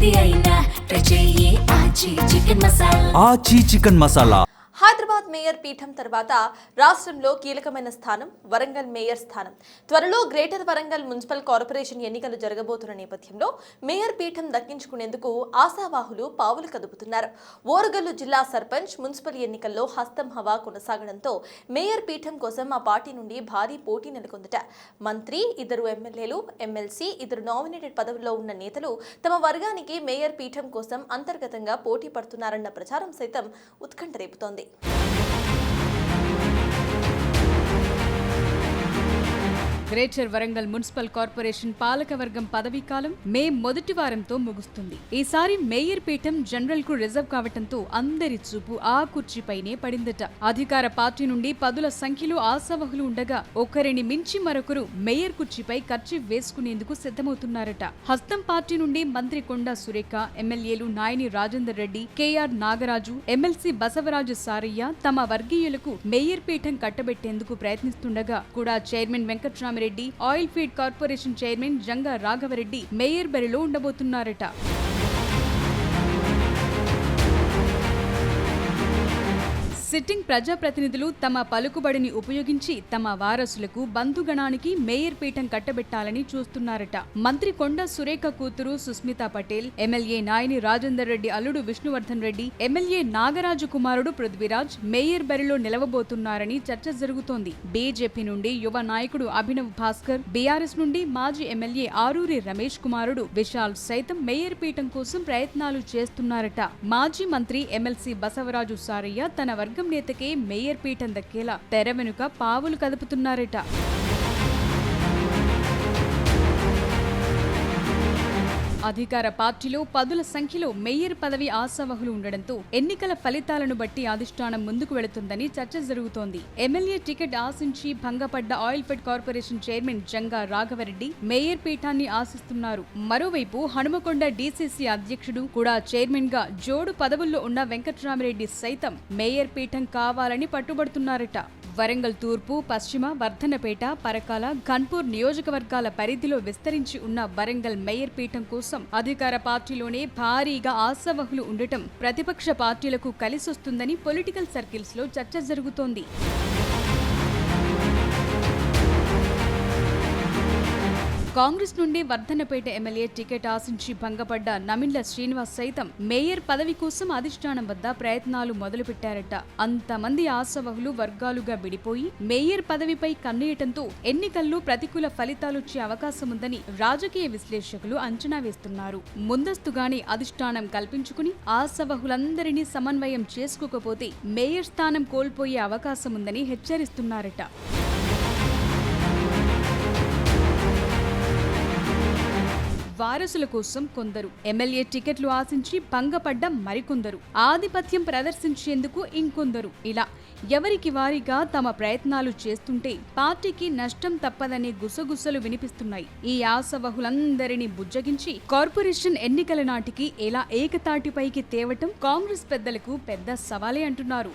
ఏది అయినా ట్రై చెయ్యి ఆచి చికెన్ మసాలా. ఆచి చికెన్ మసాలా. హైదరాబాద్ మేయర్ పీఠం తర్వాత రాష్ట్రంలో కీలకమైన స్థానం వరంగల్ మేయర్ స్థానం. త్వరలో గ్రేటర్ వరంగల్ మున్సిపల్ కార్పొరేషన్ ఎన్నికలు జరగబోతున్న నేపథ్యంలో మేయర్ పీఠం దక్కించుకునేందుకు ఆశావాహులు పావులు కదుపుతున్నారు. ఓరుగల్లు జిల్లా సర్పంచ్ మున్సిపల్ ఎన్నికల్లో హస్తం హవా కొనసాగడంతో మేయర్ పీఠం కోసం ఆ పార్టీ నుండి భారీ పోటీ నెలకొందట. మంత్రి, ఇద్దరు ఎమ్మెల్యేలు, ఎమ్మెల్సీ, ఇద్దరు నామినేటెడ్ పదవుల్లో ఉన్న నేతలు తమ వర్గానికి మేయర్ పీఠం కోసం అంతర్గతంగా పోటీ పడుతున్నారన్న ప్రచారం సైతం ఉత్కంఠ రేపుతోంది. గ్రేటర్ వరంగల్ మున్సిపల్ కార్పొరేషన్ పాలకవర్గం పదవీకాలం మే మొదటి వారంతో ముగుస్తుంది. ఈసారి మేయర్ పీఠం జనరల్ కు రిజర్వ్ కావటంతో అందరి చూపు ఆ కుర్చీపైనే పడిందట. అధికార పార్టీ నుండి పదుల సంఖ్యలో ఆశావహులు ఉండగా ఒకరిని మించి మరొకరు మేయర్ కుర్చీపై కర్చీఫ్ వేసుకునేందుకు సిద్ధమవుతున్నారట. హస్తం పార్టీ నుండి మంత్రి కొండా సురేఖ, ఎమ్మెల్యేలు నాయని రాజేందర్ రెడ్డి, కేఆర్ నాగరాజు, ఎమ్మెల్సీ బసవరాజు సారయ్య తమ వర్గీయులకు మేయర్ పీఠం కట్టబెట్టేందుకు ప్రయత్నిస్తుండగా కూడా chairman Venkatramireddy, oil fed corporation chairman Janga Raghava Reddy mayor బరిలో ఉండబోతున్నారట. సిట్టింగ్ ప్రజాప్రతినిధులు తమ పలుకుబడిని ఉపయోగించి తమ వారసులకు బంధుగణానికి మేయర్ పీఠం కట్టబెట్టాలని చూస్తున్నారట. మంత్రి కొండా సురేఖ కూతురు సుస్మితా పటేల్, ఎమ్మెల్యే నాయని రాజేందర్ రెడ్డి అల్లుడు విష్ణువర్ధన్ రెడ్డి, ఎమ్మెల్యే నాగరాజు కుమారుడు పృథ్వీరాజ్ మేయర్ బరిలో నిలవబోతున్నారని చర్చ జరుగుతోంది. బీజేపీ నుండి యువ నాయకుడు అభినవ్ భాస్కర్, బీఆర్ఎస్ నుండి మాజీ ఎమ్మెల్యే ఆరూరి రమేష్ కుమారుడు విశాల్ సైతం మేయర్ పీఠం కోసం ప్రయత్నాలు చేస్తున్నారట. మాజీ మంత్రి ఎమ్మెల్సీ బసవరాజు సారయ్య తన వర్గం నేతకే మేయర్ పీఠం దక్కేలా తెర వెనుక పావులు కదుపుతున్నారట. అధికార పార్టీలో పదుల సంఖ్యలో మేయర్ పదవి ఆశావహులు ఉండడంతో ఎన్నికల ఫలితాలను బట్టి అధిష్టానం ముందుకు వెళుతుందని చర్చ జరుగుతోంది. ఎమ్మెల్యే టికెట్ ఆశించి భంగపడ్డ oil fed corporation chairman Janga Raghava Reddy mayor పీఠాన్ని ఆశిస్తున్నారు. మరోవైపు హనుమకొండ డీసీసీ అధ్యక్షుడు కూడా చైర్మన్ గా జోడు పదవుల్లో ఉన్న వెంకట్రామిరెడ్డి సైతం మేయర్ పీఠం కావాలని పట్టుబడుతున్నారట. వరంగల్ తూర్పు, పశ్చిమ, వర్ధనపేట, పరకాల, ఘన్పూర్ నియోజకవర్గాల పరిధిలో విస్తరించి ఉన్న వరంగల్ మేయర్ పీఠం కోసం అధికార పార్టీలోనే భారీగా ఆశావహులు ఉండటం ప్రతిపక్ష పార్టీలకు కలిసొస్తుందని పొలిటికల్ సర్కిల్స్ లో చర్చ జరుగుతోంది. కాంగ్రెస్ నుండి వర్ధనపేట ఎమ్మెల్యే టికెట్ ఆశించి భంగపడ్డ నమిండ్ల శ్రీనివాస్ సైతం మేయర్ పదవి కోసం అధిష్టానం వద్ద ప్రయత్నాలు మొదలుపెట్టారట. అంతమంది ఆశావహులు వర్గాలుగా విడిపోయి మేయర్ పదవిపై కన్నేయటంతో ఎన్నికల్లో ప్రతికూల ఫలితాలొచ్చే అవకాశముందని రాజకీయ విశ్లేషకులు అంచనా వేస్తున్నారు. ముందస్తుగానే అధిష్టానం కల్పించుకుని ఆశావహులందరినీ సమన్వయం చేసుకోకపోతే మేయర్ స్థానం కోల్పోయే అవకాశముందని హెచ్చరిస్తున్నారట. వారసుల కోసం కొందరు, ఎమ్మెల్యే టికెట్లు ఆశించి భంగపడ్డ మరికొందరు, ఆధిపత్యం ప్రదర్శించేందుకు ఇంకొందరు, ఇలా ఎవరికి వారిగా తమ ప్రయత్నాలు చేస్తుంటే పార్టీకి నష్టం తప్పదనే గుసగుసలు వినిపిస్తున్నాయి. ఈ ఆశావహులందరినీ బుజ్జగించి కార్పొరేషన్ ఎన్నికల నాటికి ఎలా ఏకతాటిపైకి తేవటం కాంగ్రెస్ పెద్దలకు పెద్ద సవాలే అంటున్నారు.